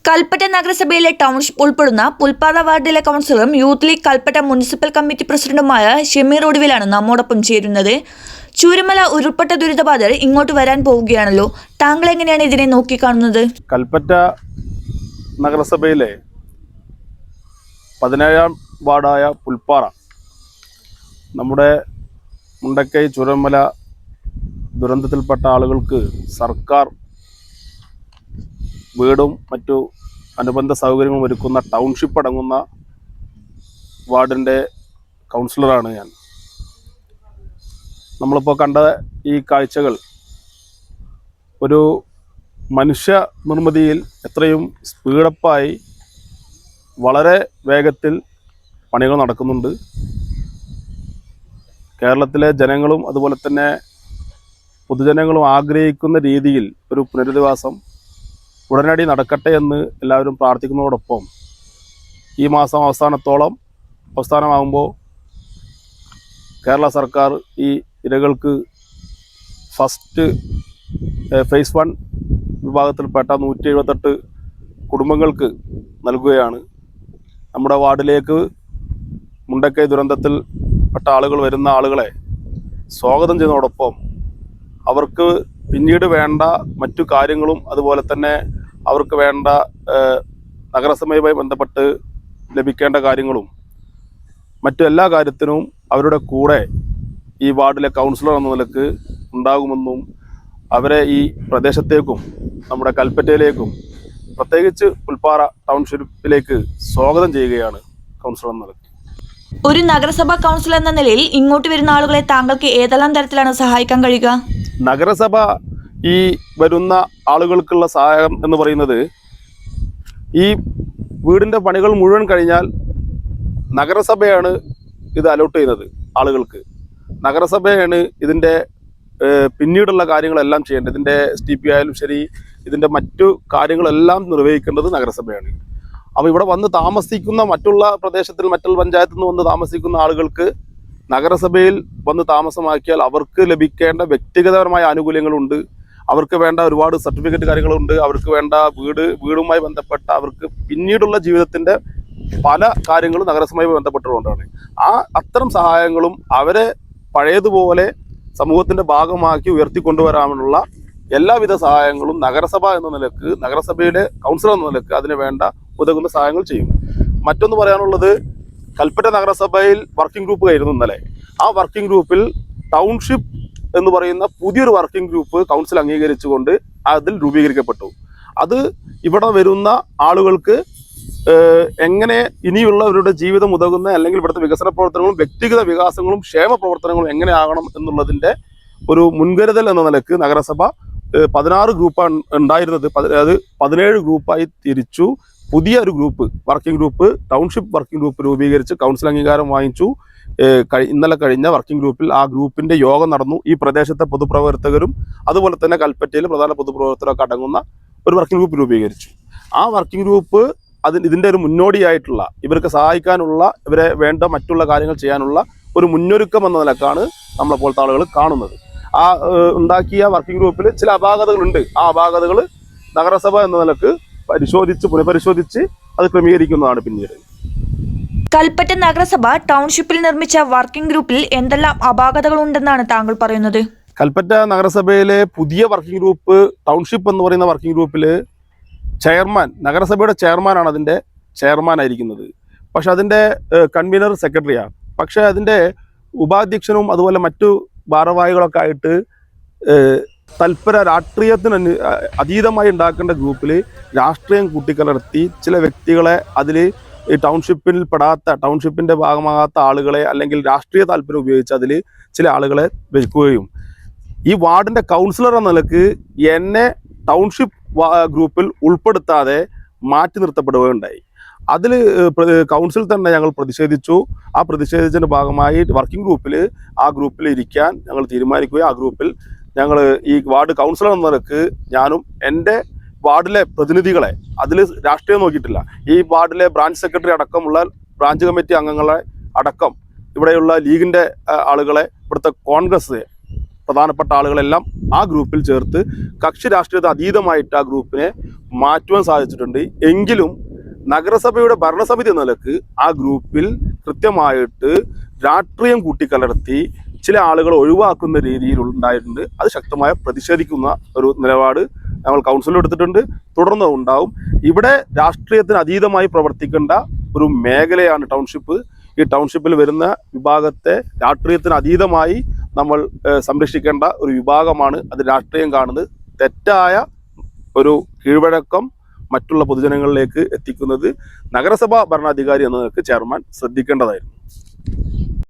കൽപ്പറ്റ നഗരസഭയിലെ ടൗൺഷിപ്പ് ഉൾപ്പെടുന്ന പുൽപ്പാറ വാർഡിലെ കൗൺസിലറും youth league Kalpetta municipal committee പ്രസിഡന്റുമായ ഷമീർ ഒടുവിലാണ് നമ്മോടൊപ്പം ചേരുന്നത്. ചൂരമല ഉരുൾപൊട്ട ദുരിതബാധിതർ ഇങ്ങോട്ട് വരാൻ പോവുകയാണല്ലോ. താങ്കൾ എങ്ങനെയാണ് ഇതിനെ നോക്കിക്കാണുന്നത്? കൽപ്പറ്റ നഗരസഭയിലെ 17ാം വാർഡായ പുൽപ്പാറ, നമ്മുടെ മുണ്ടക്കൈ ചൂരമല ദുരന്തത്തിൽപ്പെട്ട ആളുകൾക്ക് സർക്കാർ വീടും മറ്റു അനുബന്ധ സൗകര്യങ്ങളും ഒരുക്കുന്ന ടൗൺഷിപ്പ് അടങ്ങുന്ന വാർഡിൻ്റെ കൗൺസിലറാണ് ഞാൻ. നമ്മളിപ്പോൾ കണ്ട ഈ കാഴ്ചകൾ ഒരു മനുഷ്യ നിർമ്മിതിയിൽ എത്രയും സ്പീഡപ്പായി വളരെ വേഗത്തിൽ പണികൾ നടക്കുന്നുണ്ട്. കേരളത്തിലെ ജനങ്ങളും അതുപോലെ തന്നെ പൊതുജനങ്ങളും ആഗ്രഹിക്കുന്ന രീതിയിൽ ഒരു പുനരധിവാസം ഉടനടി നടക്കട്ടെ എന്ന് എല്ലാവരും പ്രാർത്ഥിക്കുന്നതോടൊപ്പം ഈ മാസം അവസാനമാകുമ്പോൾ കേരള സർക്കാർ ഈ ഇരകൾക്ക് ഫേസ് 1 വിഭാഗത്തിൽപ്പെട്ട 178 കുടുംബങ്ങൾക്ക് നൽകുകയാണ്. നമ്മുടെ വാർഡിലേക്ക് മുണ്ടക്കൈ ദുരന്തത്തിൽപ്പെട്ട വരുന്ന ആളുകളെ സ്വാഗതം ചെയ്യുന്നതോടൊപ്പം അവർക്ക് പിന്നീട് വേണ്ട മറ്റു കാര്യങ്ങളും അതുപോലെ തന്നെ അവർക്ക് വേണ്ട നഗരസഭയുമായി ബന്ധപ്പെട്ട് ലഭിക്കേണ്ട കാര്യങ്ങളും മറ്റു എല്ലാ കാര്യത്തിനും അവരുടെ കൂടെ ഈ വാർഡിലെ കൗൺസിലർ എന്ന നിലക്ക് ഉണ്ടാകുമെന്നും അവരെ ഈ പ്രദേശത്തേക്കും നമ്മുടെ കൽപ്പറ്റയിലേക്കും പ്രത്യേകിച്ച് പുൽപ്പാറ ടൗൺഷിപ്പിലേക്ക് സ്വാഗതം ചെയ്യുകയാണ് കൗൺസിലർ എന്ന നിലക്ക്. ഒരു നഗരസഭാ കൗൺസിലർ എന്ന നിലയിൽ ഇങ്ങോട്ട് വരുന്ന ആളുകളെ താങ്കൾക്ക് ഏതെല്ലാം തരത്തിലാണ് സഹായിക്കാൻ കഴിയുക? നഗരസഭ ഈ വരുന്ന ആളുകൾക്കുള്ള സഹായം എന്ന് പറയുന്നത്, ഈ വീടിൻ്റെ പണികൾ മുഴുവൻ കഴിഞ്ഞാൽ നഗരസഭയാണ് ഇത് അലോട്ട് ചെയ്യുന്നത് ആളുകൾക്ക്. നഗരസഭയാണ് ഇതിൻ്റെ പിന്നീടുള്ള കാര്യങ്ങളെല്ലാം ചെയ്യേണ്ടത്. ഇതിൻ്റെ STP ആയാലും ശരി, ഇതിൻ്റെ മറ്റു കാര്യങ്ങളെല്ലാം നിർവഹിക്കേണ്ടത് നഗരസഭയാണ്. അപ്പോൾ ഇവിടെ വന്ന് താമസിക്കുന്ന മറ്റുള്ള പഞ്ചായത്തിൽ നിന്ന് വന്ന് താമസിക്കുന്ന ആളുകൾക്ക് നഗരസഭയിൽ വന്ന് താമസമാക്കിയാൽ അവർക്ക് ലഭിക്കേണ്ട വ്യക്തിഗതപരമായ ആനുകൂല്യങ്ങളുണ്ട്. അവർക്ക് വേണ്ട ഒരുപാട് സർട്ടിഫിക്കറ്റ് കാര്യങ്ങളുണ്ട്. അവർക്ക് വേണ്ട വീടുമായി ബന്ധപ്പെട്ട അവർക്ക് പിന്നീടുള്ള ജീവിതത്തിൻ്റെ പല കാര്യങ്ങളും നഗരസഭയുമായി ബന്ധപ്പെട്ടുകൊണ്ടാണ്. അത്തരം സഹായങ്ങളും അവരെ പഴയതുപോലെ സമൂഹത്തിൻ്റെ ഭാഗമാക്കി ഉയർത്തിക്കൊണ്ടുവരാനുള്ള എല്ലാവിധ സഹായങ്ങളും നഗരസഭ എന്ന നിലക്ക്, നഗരസഭയുടെ കൗൺസിലർ എന്ന നിലക്ക് അതിന് വേണ്ട ഉതകുന്ന സഹായങ്ങൾ ചെയ്യും. മറ്റൊന്ന് പറയാനുള്ളത്, കൽപ്പറ്റ നഗരസഭയിൽ വർക്കിംഗ് ഗ്രൂപ്പ് ആയിരുന്നു ഇന്നലെ. ആ വർക്കിംഗ് ഗ്രൂപ്പിൽ ടൗൺഷിപ്പ് എന്ന് പറയുന്ന പുതിയൊരു വർക്കിംഗ് ഗ്രൂപ്പ് കൗൺസിൽ അംഗീകരിച്ചുകൊണ്ട് അതിൽ രൂപീകരിക്കപ്പെട്ടു. അത് ഇവിടെ വരുന്ന ആളുകൾക്ക് എങ്ങനെ ഇനിയുള്ളവരുടെ ജീവിതം ഉതകുന്ന അല്ലെങ്കിൽ ഇവിടുത്തെ വികസന പ്രവർത്തനങ്ങളും വ്യക്തിഗത വികാസങ്ങളും ക്ഷേമ പ്രവർത്തനങ്ങളും എങ്ങനെയാകണം എന്നുള്ളതിൻ്റെ ഒരു മുൻകരുതൽ എന്ന നിലക്ക് നഗരസഭ 16 ഗ്രൂപ്പാണ് ഉണ്ടായിരുന്നത്. അത് 17 ഗ്രൂപ്പായി തിരിച്ചു. പുതിയ ഒരു working group township working group രൂപീകരിച്ച് കൗൺസിൽ അംഗീകാരം വാങ്ങിച്ചു. ഇന്നലെ കഴിഞ്ഞ വർക്കിംഗ് ഗ്രൂപ്പിൽ ആ ഗ്രൂപ്പിൻ്റെ യോഗം നടന്നു. ഈ പ്രദേശത്തെ പൊതുപ്രവർത്തകരും അതുപോലെ തന്നെ കൽപ്പറ്റയിലെ പ്രധാന പൊതുപ്രവർത്തകരൊക്കെ അടങ്ങുന്ന ഒരു വർക്കിംഗ് ഗ്രൂപ്പ് രൂപീകരിച്ചു. ആ വർക്കിംഗ് ഗ്രൂപ്പ് ഇതിൻ്റെ ഒരു മുന്നോടിയായിട്ടുള്ള, ഇവർക്ക് സഹായിക്കാനുള്ള, ഇവരെ വേണ്ട മറ്റുള്ള കാര്യങ്ങൾ ചെയ്യാനുള്ള ഒരു മുന്നൊരുക്കം എന്ന നിലക്കാണ് നമ്മളെപ്പോലത്തെ ആളുകൾ കാണുന്നത്. ആ ഉണ്ടാക്കിയ വർക്കിംഗ് ഗ്രൂപ്പിൽ ചില അപാകതകളുണ്ട്. ആ അപാകതകൾ നഗരസഭ എന്ന നിലക്ക് പുനഃപരിശോധിച്ച് അത് ക്രമീകരിക്കുന്നതാണ് പിന്നീട്. കൽപ്പറ്റ നഗരസഭ ടൗൺഷിപ്പിൽ നിർമ്മിച്ച വർക്കിംഗ് ഗ്രൂപ്പിൽ എന്തെല്ലാം അപാകതകളുണ്ടെന്നാണ് താങ്കൾ പറയുന്നത്? കൽപ്പറ്റ നഗരസഭയിലെ പുതിയ വർക്കിംഗ് ഗ്രൂപ്പ് ടൗൺഷിപ്പ് എന്ന് പറയുന്ന വർക്കിംഗ് ഗ്രൂപ്പിൽ നഗരസഭയുടെ ചെയർമാനാണ് അതിൻ്റെ ചെയർമാനായിരിക്കുന്നത്. പക്ഷെ അതിൻ്റെ കൺവീനർ സെക്രട്ടറിയാണ്. പക്ഷേ അതിൻ്റെ ഉപാധ്യക്ഷനും അതുപോലെ മറ്റു ഭാരവാഹികളൊക്കെ ആയിട്ട് തൽപര രാഷ്ട്രീയത്തിന് അതീതമായി ഉണ്ടാക്കേണ്ട ഗ്രൂപ്പിൽ രാഷ്ട്രീയം കൂട്ടിക്കലർത്തി ചില വ്യക്തികളെ അതിൽ ഈ ടൗൺഷിപ്പിൻ്റെ ഭാഗമാകാത്ത ആളുകളെ അല്ലെങ്കിൽ രാഷ്ട്രീയ താല്പര്യം ഉപയോഗിച്ച് അതിൽ ചില ആളുകളെ വെക്കുകയും ഈ വാർഡിൻ്റെ കൗൺസിലർ എന്ന നിലക്ക് എന്നെ ടൗൺഷിപ്പ് ഗ്രൂപ്പിൽ ഉൾപ്പെടുത്താതെ മാറ്റി നിർത്തപ്പെടുകയുണ്ടായി. അതിൽ കൗൺസിൽ തന്നെ ഞങ്ങൾ പ്രതിഷേധിച്ചു. ആ പ്രതിഷേധിച്ചതിൻ്റെ ഭാഗമായി വർക്കിംഗ് ഗ്രൂപ്പിൽ ഇരിക്കാൻ ഞങ്ങൾ തീരുമാനിക്കുകയും ആ ഗ്രൂപ്പിൽ ഞങ്ങൾ ഈ വാർഡ് കൗൺസിലർ എന്ന നിലക്ക് ഞാനും എൻ്റെ വാർഡിലെ പ്രതിനിധികളെ, അതിൽ രാഷ്ട്രീയം നോക്കിയിട്ടില്ല, ഈ വാർഡിലെ ബ്രാഞ്ച് സെക്രട്ടറി അടക്കമുള്ള ബ്രാഞ്ച് കമ്മിറ്റി അംഗങ്ങളെ അടക്കം, ഇവിടെയുള്ള ലീഗിൻ്റെ ആളുകളെ, ഇവിടുത്തെ കോൺഗ്രസ് പ്രധാനപ്പെട്ട ആളുകളെല്ലാം ആ ഗ്രൂപ്പിൽ ചേർത്ത് കക്ഷി രാഷ്ട്രീയത്തെ അതീതമായിട്ട് ആ ഗ്രൂപ്പിനെ മാറ്റുവാൻ സാധിച്ചിട്ടുണ്ട്. എങ്കിലും നഗരസഭയുടെ ഭരണസമിതി എന്ന നിലക്ക് ആ ഗ്രൂപ്പിൽ കൃത്യമായിട്ട് രാഷ്ട്രീയം കൂട്ടിക്കലർത്തി ചില ആളുകൾ ഒഴിവാക്കുന്ന രീതിയിൽ ഉണ്ടായിട്ടുണ്ട്. അത് ശക്തമായി പ്രതിഷേധിക്കുന്ന ഒരു നിലപാട് ഞങ്ങൾ കൗൺസിലിൽ എടുത്തിട്ടുണ്ട്, തുടർന്ന് ഉണ്ടാവും. ഇവിടെ രാഷ്ട്രീയത്തിന് അതീതമായി പ്രവർത്തിക്കേണ്ട ഒരു മേഖലയാണ് ടൗൺഷിപ്പ്. ഈ ടൗൺഷിപ്പിൽ വരുന്ന വിഭാഗത്തെ രാഷ്ട്രീയത്തിന് അതീതമായി നമ്മൾ സംരക്ഷിക്കേണ്ട ഒരു വിഭാഗമാണ്. അത് രാഷ്ട്രീയം കാണുന്നത് തെറ്റായ ഒരു കീഴ്വഴക്കം മറ്റുള്ള പൊതുജനങ്ങളിലേക്ക് എത്തിക്കുന്നത് നഗരസഭാ ഭരണാധികാരി എന്ന നിലക്ക് ചെയർമാൻ ശ്രദ്ധിക്കേണ്ടതായിരുന്നു.